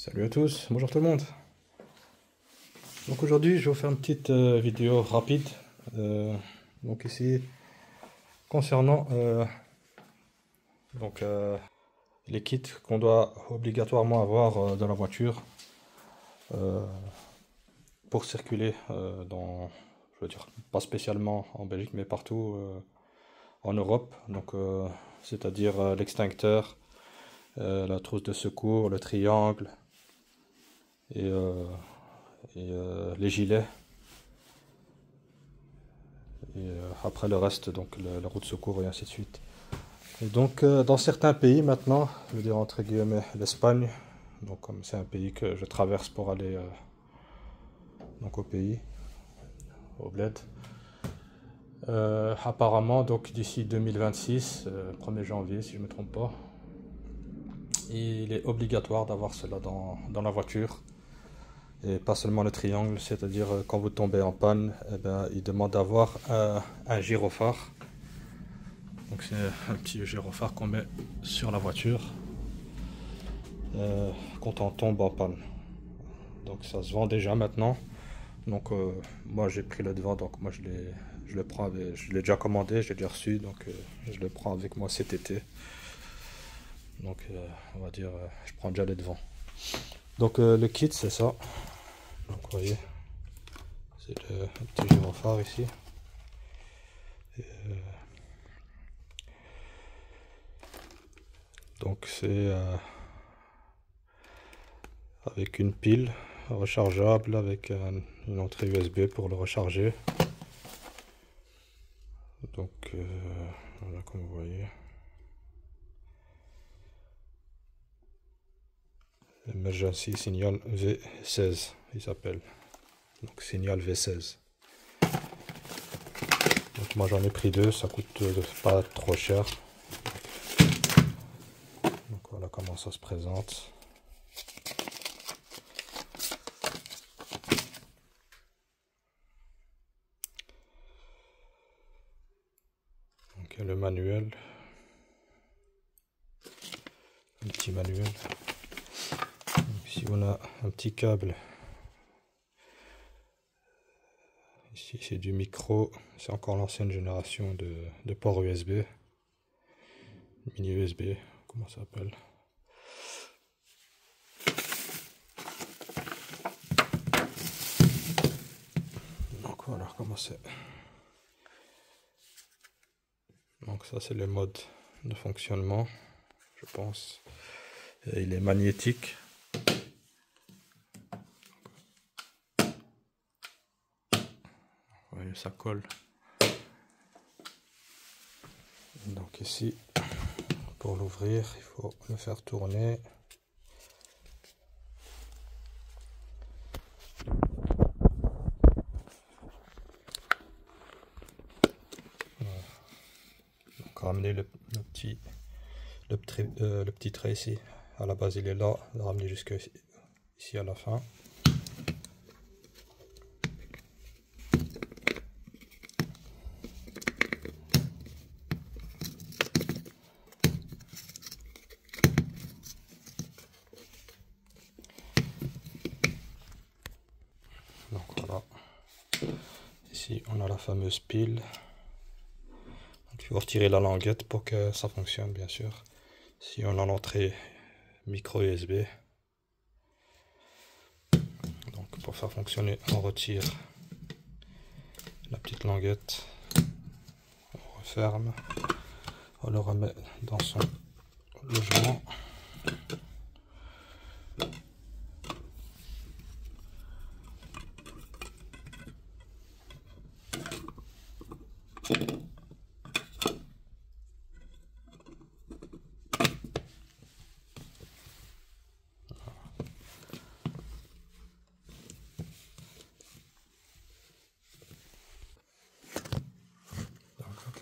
Salut à tous, bonjour tout le monde. Donc aujourd'hui je vais vous faire une petite vidéo rapide. Donc ici concernant les kits qu'on doit obligatoirement avoir dans la voiture pour circuler dans, je veux dire, pas spécialement en Belgique mais partout en Europe. Donc c'est-à-dire l'extincteur, la trousse de secours, le triangle et les gilets. Et après le reste, donc la roue de secours et ainsi de suite. Et donc dans certains pays maintenant, je veux dire entre guillemets l'Espagne, donc comme c'est un pays que je traverse pour aller donc au pays, au bled. Apparemment donc d'ici 2026, 1er janvier si je ne me trompe pas, il est obligatoire d'avoir cela dans la voiture. Et pas seulement le triangle, c'est-à-dire quand vous tombez en panne, eh ben, il demande d'avoir un gyrophare. Donc c'est un petit gyrophare qu'on met sur la voiture quand on tombe en panne. Donc ça se vend déjà maintenant. Donc moi j'ai pris le devant, donc moi je le prends, je l'ai déjà commandé, je l'ai déjà reçu, donc je le prends avec moi cet été. Donc on va dire je prends déjà les devants. Donc le kit c'est ça. Donc vous voyez, c'est le petit gyrophare ici. Et, donc c'est avec une pile rechargeable avec une entrée USB pour le recharger. Donc voilà, comme vous voyez, Emergency Signal V16 il s'appelle, donc signal V16. Donc moi j'en ai pris deux, ça coûte pas trop cher. Donc voilà comment ça se présente. Donc le manuel, un petit manuel. Donc, ici on a un petit câble. Ici c'est du micro, c'est encore l'ancienne génération de port USB, mini USB, comment ça s'appelle. Donc voilà comment c'est. Donc ça c'est le mode de fonctionnement, je pense. Et il est magnétique. Vous voyez, ça colle. Donc ici, pour l'ouvrir, il faut le faire tourner. Voilà. Donc ramener le petit trait ici. À la base il est là, le ramener jusque ici à la fin. Donc voilà, ici on a la fameuse pile. Donc, il faut retirer la languette pour que ça fonctionne bien sûr. Si on a l'entrée micro USB, donc pour faire fonctionner on retire la petite languette, on referme, on le remet dans son logement.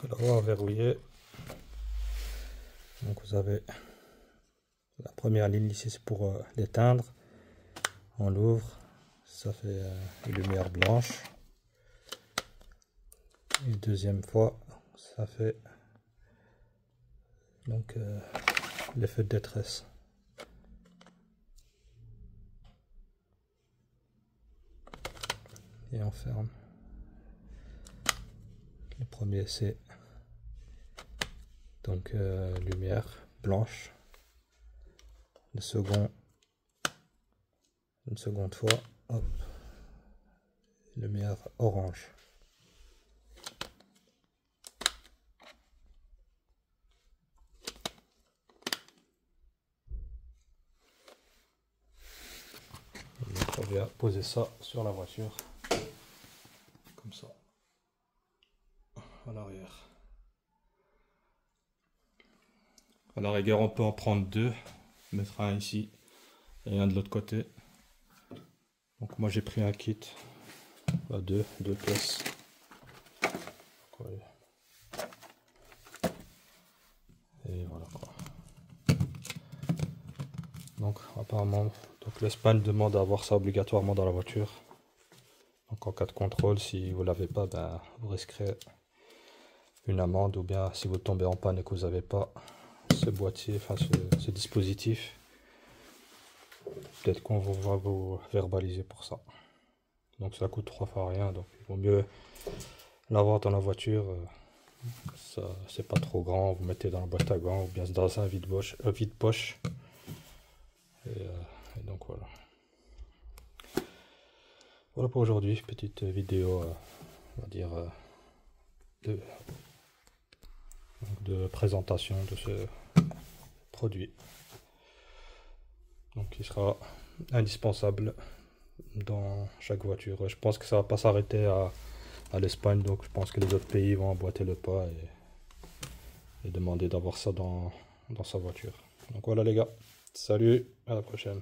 L'avoir verrouillé, donc vous avez la première ligne ici, c'est pour l'éteindre. On l'ouvre, ça fait une lumière blanche. Et deuxième fois, ça fait donc l'effet de détresse. et on ferme. Le premier c'est donc lumière blanche. Le second, une seconde fois, hop, lumière orange. Donc on vient poser ça sur la voiture, comme ça, à l'arrière. À la rigueur, on peut en prendre deux, mettre un ici et un de l'autre côté. Donc moi j'ai pris un kit, à deux pièces. Donc, ouais. Et voilà quoi. Donc apparemment, donc l'Espagne demande à avoir ça obligatoirement dans la voiture. Donc en cas de contrôle, si vous l'avez pas, ben, vous risquerez une amende, ou bien si vous tombez en panne et que vous n'avez pas ce boîtier, enfin ce dispositif, peut-être qu'on va vous verbaliser pour ça. Donc ça coûte 3 fois rien, donc il vaut mieux l'avoir dans la voiture. Ça c'est pas trop grand, vous mettez dans la boîte à gants ou bien dans un vide-poche. Et donc voilà. Voilà pour aujourd'hui, petite vidéo, on va dire, de présentation de ce produit. Donc il sera indispensable dans chaque voiture. Je pense que ça va pas s'arrêter à l'Espagne, donc je pense que les autres pays vont emboîter le pas et demander d'avoir ça dans sa voiture. Donc voilà les gars, salut, à la prochaine.